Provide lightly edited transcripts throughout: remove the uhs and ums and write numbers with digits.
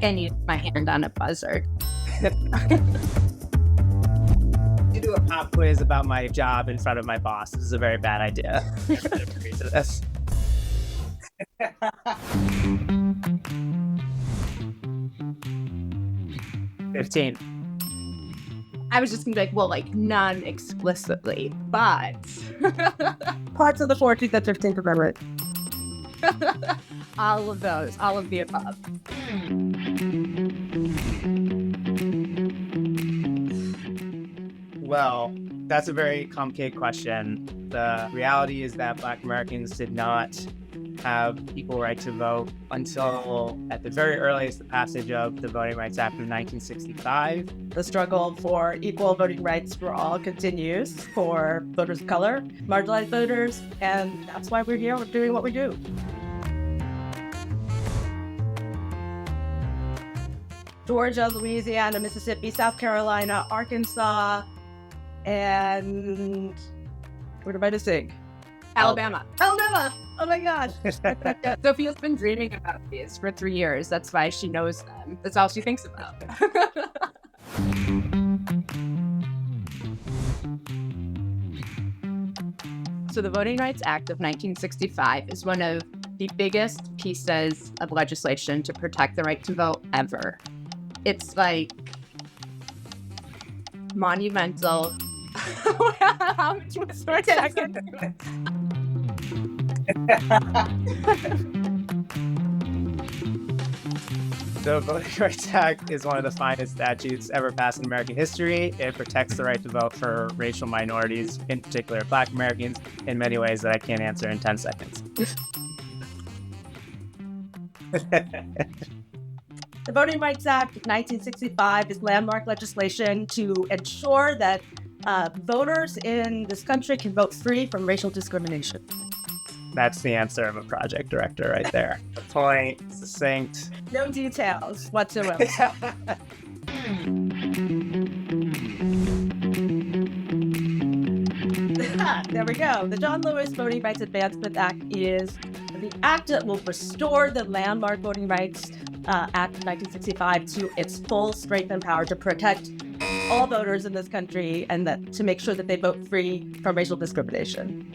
And use my hand on a buzzer. To do a pop quiz about my job in front of my boss. This is a very bad idea. I should agree to this. 15. I was just gonna be like, well, like non-explicitly, but Parts of the 14th and 15th Amendment. all of those, all of the above. Well, that's a very complicated question. The reality is that Black Americans did not have equal right to vote until, at the very earliest, the passage of the Voting Rights Act of 1965. The struggle for equal voting rights for all continues for voters of color, marginalized voters, and that's why we're here. We're doing what we do. Georgia, Louisiana, Mississippi, South Carolina, Arkansas, and what am I missing? Alabama. Alabama! Oh my gosh. Sophia's been dreaming about these for 3 years. That's why she knows them. That's all she thinks about. So the Voting Rights Act of 1965 is one of the biggest pieces of legislation to protect the right to vote ever. It's like monumental. How much was for a second? The Voting Rights Act is one of the finest statutes ever passed in American history. It protects the right to vote for racial minorities, in particular Black Americans, in many ways that I can't answer in 10 seconds. The Voting Rights Act of 1965 is landmark legislation to ensure that voters in this country can vote free from racial discrimination. That's the answer of a project director right there. The point, succinct. No details whatsoever. There we go. The John Lewis Voting Rights Advancement Act is the act that will restore the landmark Voting Rights Act of 1965 to its full strength and power to protect all voters in this country and that to make sure that they vote free from racial discrimination.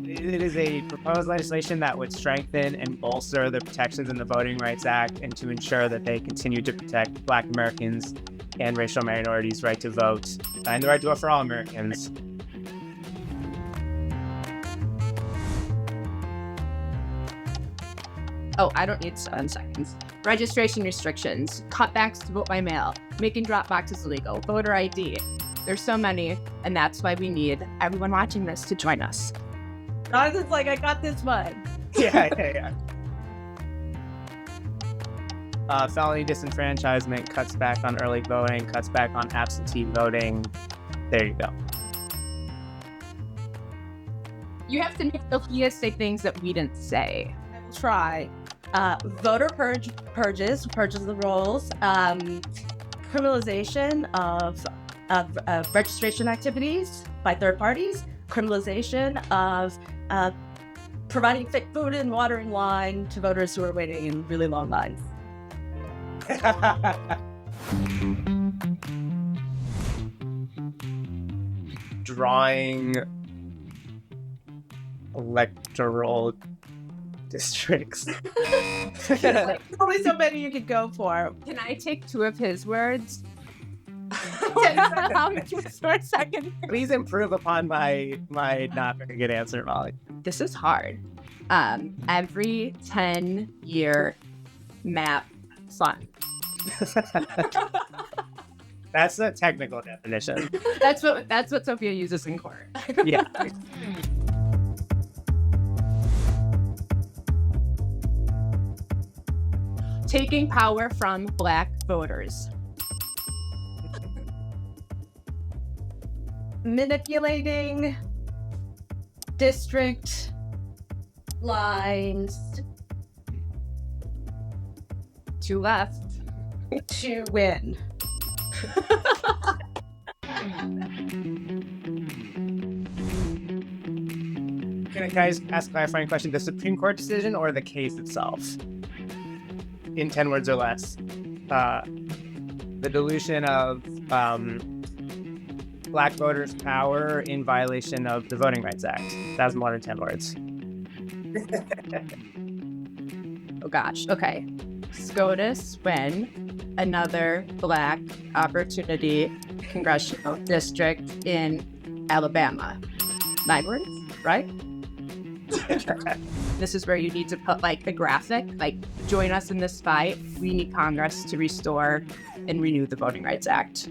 It is a proposed legislation that would strengthen and bolster the protections in the Voting Rights Act and to ensure that they continue to protect Black Americans and racial minorities' right to vote and the right to vote for all Americans. Oh, I don't need 7 seconds. Registration restrictions, cutbacks to vote by mail, making drop boxes illegal, voter ID. There's so many, and that's why we need everyone watching this to join us. Jonathan's like, I got this one. Yeah. Felony disenfranchisement cuts back on early voting, cuts back on absentee voting. There you go. You have to make Sophia say things that we didn't say. I will try. Voter purges the rolls, criminalization of registration activities by third parties, criminalization of providing fake food and water and wine to voters who are waiting in really long lines. Drawing electoral districts. There's only so many you could go for. Can I take 2 of his words? How much was for a second? Please improve upon my not very good answer, Molly. This is hard. Every 10-year map fund. That's a technical definition. That's what Sophia uses in court. Yeah. Taking power from Black voters. Manipulating district lines To left. to win. Can I ask a clarifying question? The Supreme Court decision or the case itself? In 10 words or less. The dilution of Black voters' power in violation of the Voting Rights Act. That was more than 10 words. Oh gosh. Okay. SCOTUS when another Black opportunity congressional district in Alabama. 9 words, right? This is where you need to put like a graphic, like join us in this fight. We need Congress to restore and renew the Voting Rights Act.